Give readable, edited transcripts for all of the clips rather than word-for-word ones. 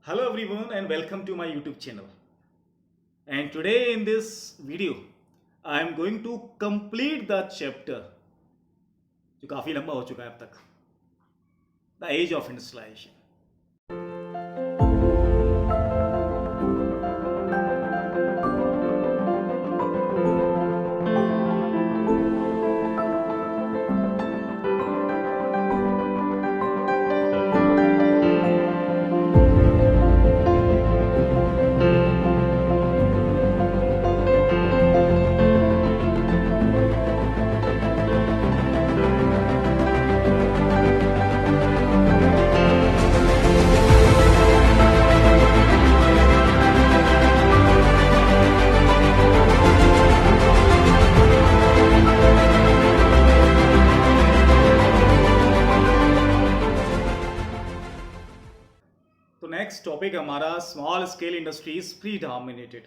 Hello everyone and welcome to my YouTube channel. And today in this video, I am going to complete the chapter जो काफी लंबा हो चुका है अब तक, The Age of Industrialization. तो नेक्स्ट टॉपिक हमारा small scale industries predominated.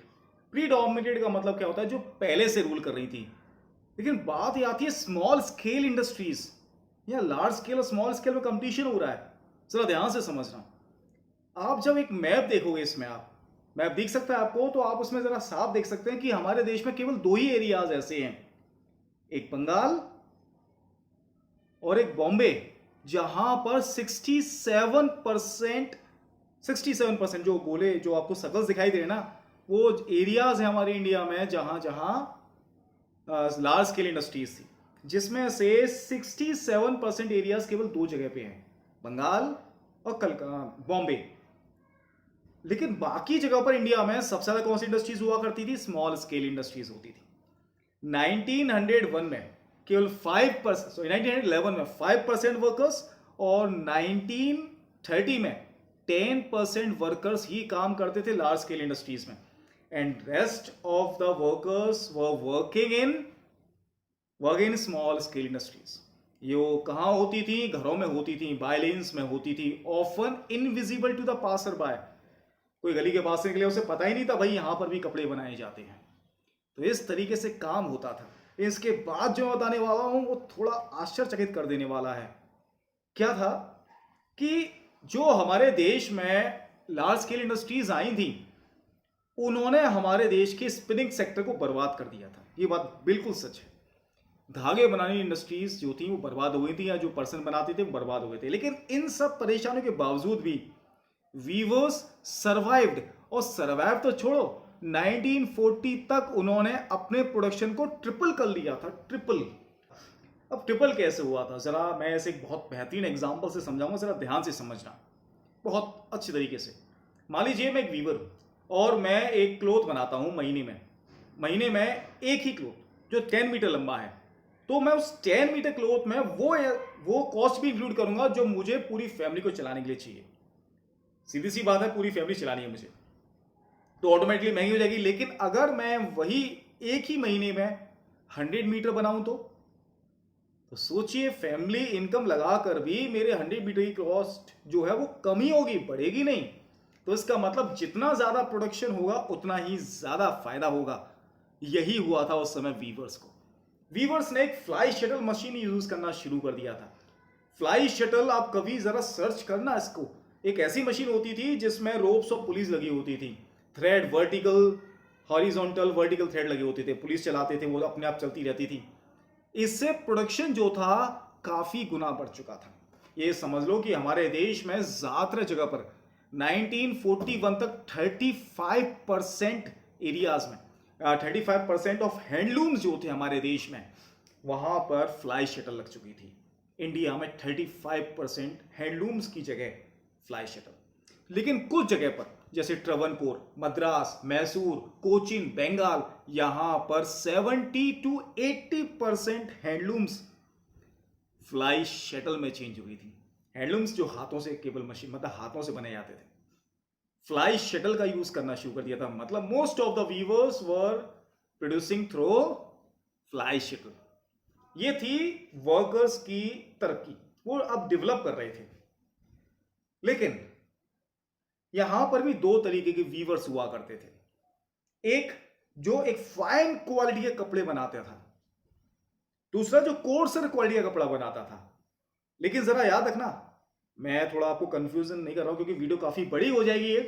Predominated का मतलब क्या होता है? जो पहले से रूल कर रही थी. लेकिन बात ये आती है स्मॉल स्केल इंडस्ट्रीज या लार्ज स्केल और स्मॉल स्केल में कंपटीशन हो रहा है. जरा ध्यान से समझना. आप जब एक मैप देखोगे, इसमें आप मैप दिख सकता है आपको, तो आप उसमें जरा साफ देख सकते हैं कि हमारे देश में केवल दो ही एरियाज ऐसे हैं, एक बंगाल और एक बॉम्बे, जहां पर 67% जो गोले जो आपको सर्कल्स दिखाई दे रहे हैं ना, वो एरियाज हैं हमारे इंडिया में जहां जहां लार्ज स्केल इंडस्ट्रीज थी, जिसमें से 67% एरियाज केवल दो जगह पे हैं, बंगाल और बॉम्बे. लेकिन बाकी जगह पर इंडिया में सबसे ज्यादा कौन सी इंडस्ट्रीज हुआ करती थी? स्मॉल स्केल इंडस्ट्रीज होती थी. 1901 में केवल 5%, 1911 में 5% वर्कर्स और 1930 में 10% वर्कर्स ही काम करते थे लार्ज स्केल इंडस्ट्रीज में, and rest of the workers were working in small scale industries. ये कहाँ होती थी? घरों में होती थी, बायलेंस में होती थी, often invisible to the passer by. कोई गली के पास से निकले, उसे पता ही नहीं था भाई यहां पर भी कपड़े बनाए जाते हैं. तो इस तरीके से काम होता था. इसके बाद जो बताने वाला हूं वो थोड़ा आश्चर्यचकित कर देने वाला है. क्या था कि जो हमारे देश में लार्ज स्केल इंडस्ट्रीज आई थी, उन्होंने हमारे देश के स्पिनिंग सेक्टर को बर्बाद कर दिया था. ये बात बिल्कुल सच है. धागे बनाने इंडस्ट्रीज जो थी वो बर्बाद हो गई थी, या जो पर्सन बनाते थे वो बर्बाद हो गए थे. लेकिन इन सब परेशानियों के बावजूद भी वीवर्स सर्वाइव्ड. और सर्वाइव तो छोड़ो, 1940 तक उन्होंने अपने प्रोडक्शन को ट्रिपल कर लिया था. ट्रिपल. अब ट्रिपल कैसे हुआ था? जरा मैं ऐसे एक बहुत बेहतरीन एग्जांपल से समझाऊंगा, जरा ध्यान से समझना बहुत अच्छी तरीके से. मान लीजिए मैं एक वीवर हूं और मैं एक क्लोथ बनाता हूं महीने में एक ही क्लोथ जो 10 मीटर लंबा है. तो मैं उस 10 मीटर क्लोथ में वो कॉस्ट भी इंक्लूड करूंगा जो मुझे पूरी फैमिली को चलाने के लिए चाहिए. सीधी सी बात है, पूरी फैमिली चलानी है मुझे, तो ऑटोमेटिकली महंगी हो जाएगी. लेकिन अगर मैं वही एक ही महीने में 100 मीटर बनाऊं तो सोचिए, फैमिली इनकम लगाकर भी मेरे 100 मीटर की कॉस्ट जो है वो कम ही होगी, बढ़ेगी नहीं. तो इसका मतलब जितना ज्यादा प्रोडक्शन होगा उतना ही ज्यादा फायदा होगा. यही हुआ था उस समय वीवर्स को. वीवर्स ने एक फ्लाई शटल मशीन यूज करना शुरू कर दिया था. फ्लाई शटल, आप कभी जरा सर्च करना इसको. एक ऐसी मशीन होती थी जिसमें रोप्स और पुलिस लगी होती थी, thread, vertical, horizontal, vertical thread लगे होते थे, पुलिस चलाते थे, वो अपने आप चलती रहती थी. इससे प्रोडक्शन जो था काफी गुना बढ़ चुका था. ये समझ लो कि हमारे देश में ज्यादातर जगह पर 1941 तक 35% एरियाज में 35% ऑफ हैंडलूम्स जो थे हमारे देश में, वहां पर फ्लाई शटल लग चुकी थी. इंडिया में 35% हैंडलूम्स की जगह फ्लाई शटल. लेकिन कुछ जगह पर जैसे ट्रवनकोर, मद्रास, मैसूर, कोचिन, बंगाल, यहां पर 70 to 80% हैंडलूम्स फ्लाई शटल में चेंज हुई थी. हैंडलूम्स जो हाथों से, केवल मशीन, मतलब हाथों से बने जाते थे, फ्लाई शटल का यूज करना शुरू कर दिया था. मतलब most of the weavers were producing through fly shuttle. ये थी वर्कर्स की तरक्की, वो अब डेवलप कर रहे थे. लेकिन यहां पर भी दो तरीके के वीवर्स हुआ करते थे. एक जो एक फाइन क्वालिटी के कपड़े बनाता था, दूसरा जो कोर्सर क्वालिटी का कपड़ा बनाता था. लेकिन जरा याद रखना, मैं थोड़ा आपको कंफ्यूजन नहीं कर रहा हूं क्योंकि वीडियो काफी बड़ी हो जाएगी ये।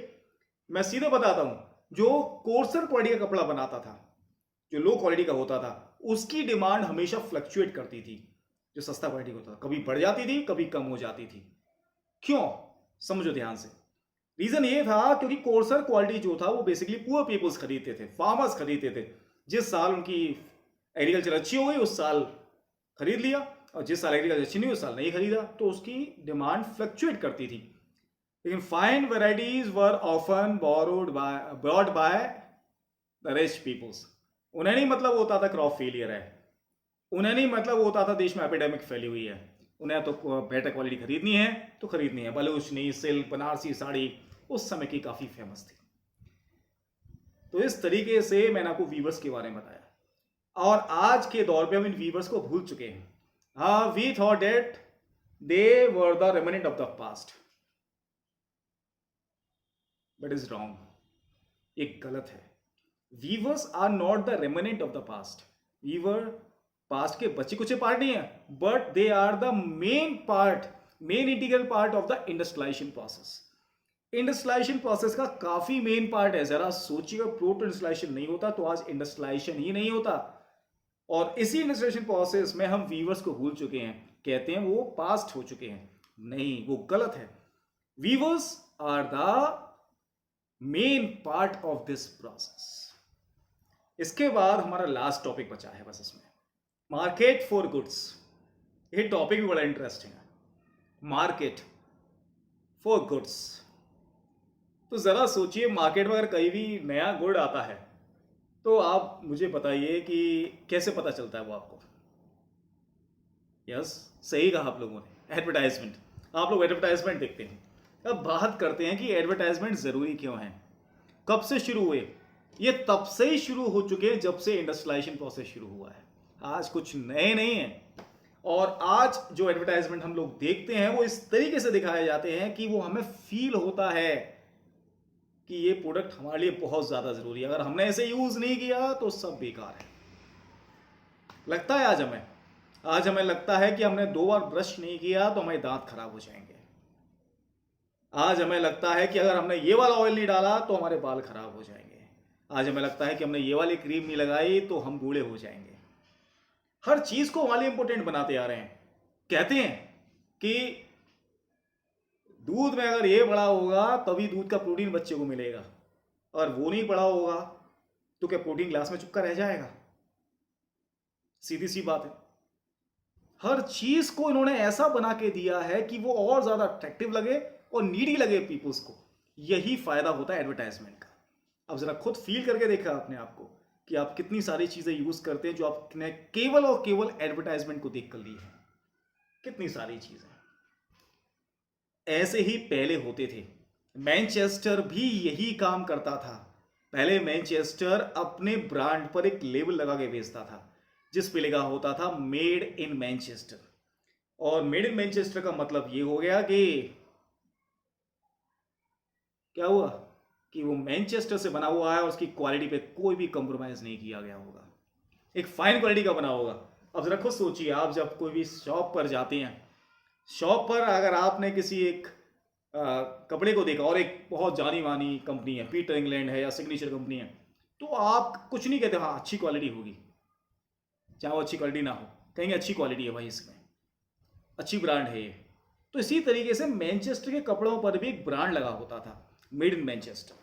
मैं सीधे बताता हूं, जो कोर्सर क्वालिटी का कपड़ा बनाता था, जो लो क्वालिटी का होता था, उसकी डिमांड हमेशा फ्लक्चुएट करती थी। जो सस्ता क्वालिटी का होता था, कभी बढ़ जाती थी, कभी कम हो जाती थी। क्यों? समझो ध्यान से। रीजन ये था क्योंकि कोर्सर क्वालिटी जो था वो बेसिकली पुअर पीपल्स खरीदते थे, फार्मर्स खरीदते थे। जिस साल उनकी एग्रीकल्चर अच्छी हो गई उस साल खरीद लिया, और जिस साल एग्रीकल्चर अच्छी नहीं उस साल नहीं खरीदा, तो उसकी डिमांड फ्लक्चुएट करती थी। लेकिन fine varieties were often brought by the rich peoples. उन्हें नहीं मतलब होता था क्रॉप फेलियर है, उन्हें नहीं मतलब होता था देश में एपिडेमिक फैली हुई है। उन्हें तो बेटर क्वालिटी खरीदनी है तो खरीदनी है। बलूचनी, सिल्क, बनारसी साड़ी उस समय की काफी फेमस थी। तो इस तरीके से मैंने आपको वीवर्स के बारे में बताया, और आज के दौर पे हम इन वीवर्स को भूल चुके हैं। हाँ, we thought that they were the remnant of the past, but is wrong. एक गलत है। Weavers are not the remnant of the past. Weaver past के बच्चे कुछ पार्ट नहीं है, but they are the main integral part of the industrialisation process. Industrialisation process का काफी मेन पार्ट है। जरा सोचिएगा, प्रोटो इंडस्ट्रियलाइजेशन नहीं होता तो आज इंडस्ट्रियलाइजेशन ही नहीं होता। और इसी इंडस्ट्रियलाइजेशन प्रोसेस में हम वीवर्स को भूल चुके हैं, कहते हैं वो पास्ट हो चुके हैं। नहीं, वो गलत है। Weavers are the main part of this process. इसके बाद हमारा लास्ट टॉपिक बचा है बस इसमें, मार्केट फॉर गुड्स। ये टॉपिक भी बड़ा इंटरेस्टिंग है, मार्केट फॉर गुड्स। तो जरा सोचिए, मार्केट में अगर कहीं भी नया गुड आता है तो आप मुझे बताइए कि कैसे पता चलता है वो आपको। यस, सही कहा आप लोगों ने, एडवर्टाइजमेंट। आप लोग एडवर्टाइजमेंट देखते हैं। अब बात करते हैं कि एडवर्टाइजमेंट जरूरी क्यों है, कब से शुरू हुए। ये तब से ही शुरू हो चुके हैं जब से इंडस्ट्रियलाइजेशन प्रोसेस शुरू हुआ है। आज कुछ नए नहीं है। और आज जो एडवर्टाइजमेंट हम लोग देखते हैं वो इस तरीके से दिखाए जाते हैं कि वो हमें फील होता है कि ये प्रोडक्ट हमारे लिए बहुत ज्यादा जरूरी है। अगर हमने ऐसे यूज नहीं किया तो सब बेकार है। लगता है आज हमें लगता है कि हमने 2 बार ब्रश नहीं किया तो हमारे दांत खराब हो जाएंगे। आज हमें लगता है कि अगर हमने ये वाला ऑयल नहीं डाला तो हमारे बाल खराब हो जाएंगे। आज हमें लगता है कि हमने ये वाली क्रीम नहीं लगाई तो हम बूढ़े हो जाएंगे। हर चीज को हमारे इंपोर्टेंट बनाते आ रहे हैं। कहते हैं कि दूध में अगर ये बड़ा होगा तभी दूध का प्रोटीन बच्चे को मिलेगा, और वो नहीं बड़ा होगा तो क्या प्रोटीन ग्लास में चिपका रह जाएगा? सीधी सी बात है। हर चीज को इन्होंने ऐसा बना के दिया है कि वो और ज्यादा अट्रैक्टिव लगे और नीडी लगे पीपल्स को। यही फायदा होता है एडवर्टाइजमेंट का। अब जरा खुद फील करके देखा आपने आपको कि आप कितनी सारी चीजें यूज करते हैं जो आपने केवल और केवल एडवर्टाइजमेंट को देख कर ली है। कितनी सारी चीजें ऐसे ही पहले होते थे। मैनचेस्टर भी यही काम करता था। पहले मैनचेस्टर अपने ब्रांड पर एक लेबल लगा के बेचता था जिस पे लिखा होता था मेड इन मैनचेस्टर। और मेड इन मैनचेस्टर का मतलब ये हो गया कि क्या हुआ कि वो मैनचेस्टर से बना हुआ है और उसकी क्वालिटी पे कोई भी कंप्रोमाइज नहीं किया गया होगा, एक फाइन क्वालिटी का बना होगा। अब जरा खुद सोचिए, आप जब कोई भी शॉप पर जाते हैं, शॉप पर अगर आपने किसी एक कपड़े को देखा और एक बहुत जानी मानी कंपनी है, पीटर इंग्लैंड है या सिग्नेचर कंपनी है, तो आप कुछ नहीं कहते हाँ अच्छी क्वालिटी होगी, चाहे वो अच्छी क्वालिटी ना हो, कहेंगे अच्छी क्वालिटी है भाई, इसमें अच्छी ब्रांड है ये। तो इसी तरीके से मैनचेस्टर के कपड़ों पर भी एक ब्रांड लगा होता था, मेड इन मैनचेस्टर।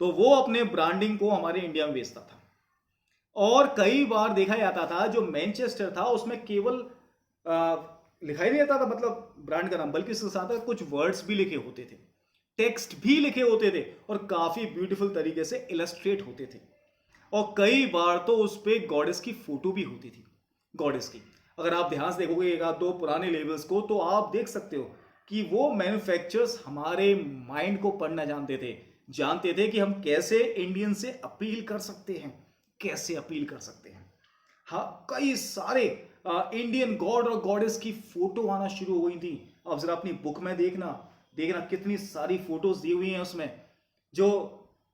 तो वो अपने ब्रांडिंग को हमारे इंडिया में बेचता था। और कई बार देखा जाता था जो मैनचेस्टर था उसमें केवल लिखा ही नहीं जाता था मतलब ब्रांड का नाम, बल्कि उसके साथ कुछ वर्ड्स भी लिखे होते थे, टेक्स्ट भी लिखे होते थे और काफी ब्यूटीफुल तरीके से इलस्ट्रेट होते थे। और कई बार तो उस पर गॉडेस की फोटो भी होती थी, गॉडेस की। अगर आप ध्यान से देखोगे एक आध दो पुराने लेबल्स को तो आप देख सकते हो कि वो मैन्युफैक्चरर्स हमारे माइंड को पढ़ना जानते थे कि हम कैसे इंडियन से अपील कर सकते हैं, कैसे अपील कर सकते हैं। हाँ, कई सारे इंडियन गॉड और गॉडेस की फोटो आना शुरू हो गई थी। अब जरा अपनी बुक में देखना कितनी सारी फोटोज दी हुई हैं उसमें जो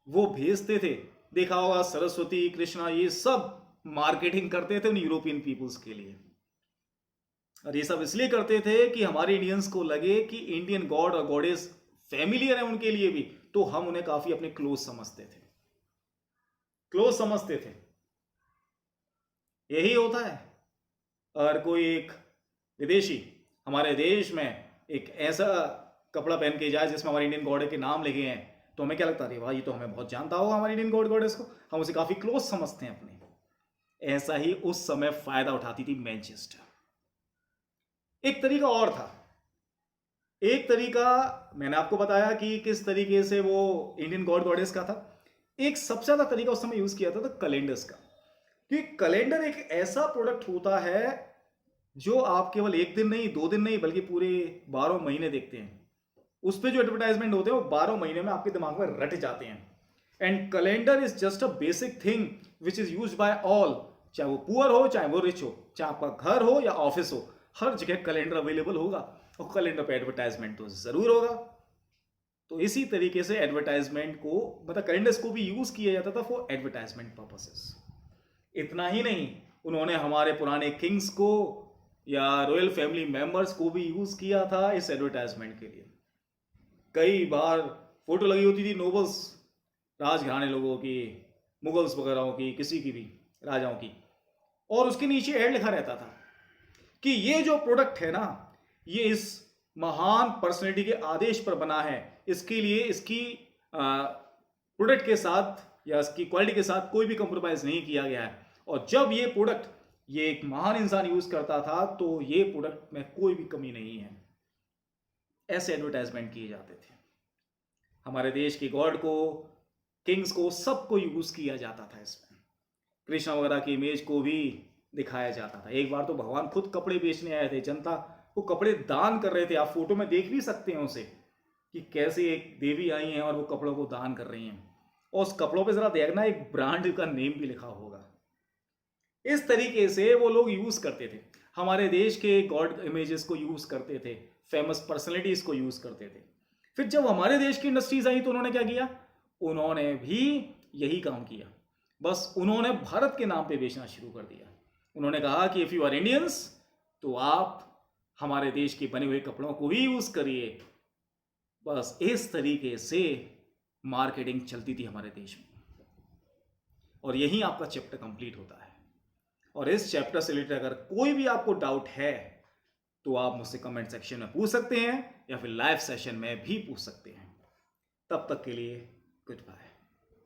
वो भेजते थे। देखा होगा सरस्वती, कृष्णा, ये सब मार्केटिंग करते थे उन यूरोपियन पीपल्स के लिए। और ये सब इसलिए करते थे कि हमारे इंडियंस को लगे कि इंडियन गॉड और गॉडेस फैमिलियर है उनके लिए भी, तो हम उन्हें काफी अपने क्लोज समझते थे, क्लोज समझते थे। यही होता है। और कोई एक विदेशी हमारे देश में एक ऐसा कपड़ा पहन के जाए जिसमें हमारे इंडियन गॉड के नाम लिखे हैं, तो हमें क्या लगता है, भाई ये तो हमें बहुत जानता होगा हमारे इंडियन गॉड गॉडेस को, हम उसे काफी क्लोज समझते हैं अपने। ऐसा ही उस समय फायदा उठाती थी मैनचेस्टर। एक तरीका और था, एक तरीका मैंने आपको बताया कि किस तरीके से वो इंडियन गॉड गॉडेस का था। एक सबसे ज्यादा तरीका उस समय यूज किया था कैलेंडर्स का, क्योंकि कैलेंडर एक ऐसा प्रोडक्ट होता है जो आप केवल एक दिन नहीं, 2 दिन नहीं, बल्कि पूरे 12 महीने देखते हैं। उस पर जो एडवर्टाइजमेंट होते हैं वो 12 महीने में आपके दिमाग में रट जाते हैं। And calendar is just a basic thing which is use by all, चाहे वो पुअर हो चाहे वो रिच हो, चाहे आपका घर हो या ऑफिस हो, हर जगह कैलेंडर अवेलेबल होगा और कैलेंडर पे एडवर्टाइजमेंट तो जरूर होगा। तो इसी तरीके से एडवर्टाइजमेंट को, मतलब कैलेंडर्स को भी यूज किया जाता था फॉर एडवर्टाइजमेंट पर्पसेस। इतना ही नहीं, उन्होंने हमारे पुराने किंग्स को या रॉयल फैमिली मेंबर्स को भी यूज किया था इस एडवर्टाइजमेंट के लिए। कई बार फोटो लगी होती थी नोबल्स, राजघराने लोगों की, मुगल्स वगैरह की, किसी की भी राजाओं की, और उसके नीचे ऐड लिखा रहता था कि ये जो प्रोडक्ट है ना, ये इस महान पर्सनैलिटी के आदेश पर बना है, इसके लिए इसकी प्रोडक्ट के साथ या इसकी क्वालिटी के साथ कोई भी कंप्रोमाइज नहीं किया गया है। और जब ये प्रोडक्ट ये एक महान इंसान यूज करता था तो ये प्रोडक्ट में कोई भी कमी नहीं है। ऐसे एडवर्टाइजमेंट किए जाते थे। हमारे देश के गॉड को, किंग्स को, सबको यूज किया जाता था इसमें। कृष्ण वगैरह की इमेज को भी दिखाया जाता था। एक बार तो भगवान खुद कपड़े बेचने आए थे, जनता वो कपड़े दान कर रहे थे। आप फोटो में देख भी सकते हैं उसे कि कैसे एक देवी आई हैं और वो कपड़ों को दान कर रही हैं, और उस कपड़ों पे जरा देखना एक ब्रांड का नेम भी लिखा होगा। इस तरीके से वो लोग यूज करते थे, हमारे देश के गॉड इमेजेस को यूज करते थे, फेमस पर्सनैलिटीज को यूज करते थे। फिर जब हमारे देश की इंडस्ट्रीज आई तो उन्होंने क्या किया, उन्होंने भी यही काम किया, बस उन्होंने भारत के नाम पे बेचना शुरू कर दिया। उन्होंने कहा कि इफ यू आर इंडियंस तो आप हमारे देश के बने हुए कपड़ों को ही यूज करिए। बस इस तरीके से मार्केटिंग चलती थी हमारे देश में। और यही आपका चैप्टर कंप्लीट होता है। और इस चैप्टर से रिलेटेड अगर कोई भी आपको डाउट है तो आप मुझसे कमेंट सेक्शन में पूछ सकते हैं या फिर लाइव सेशन में भी पूछ सकते हैं। तब तक के लिए गुड बाय।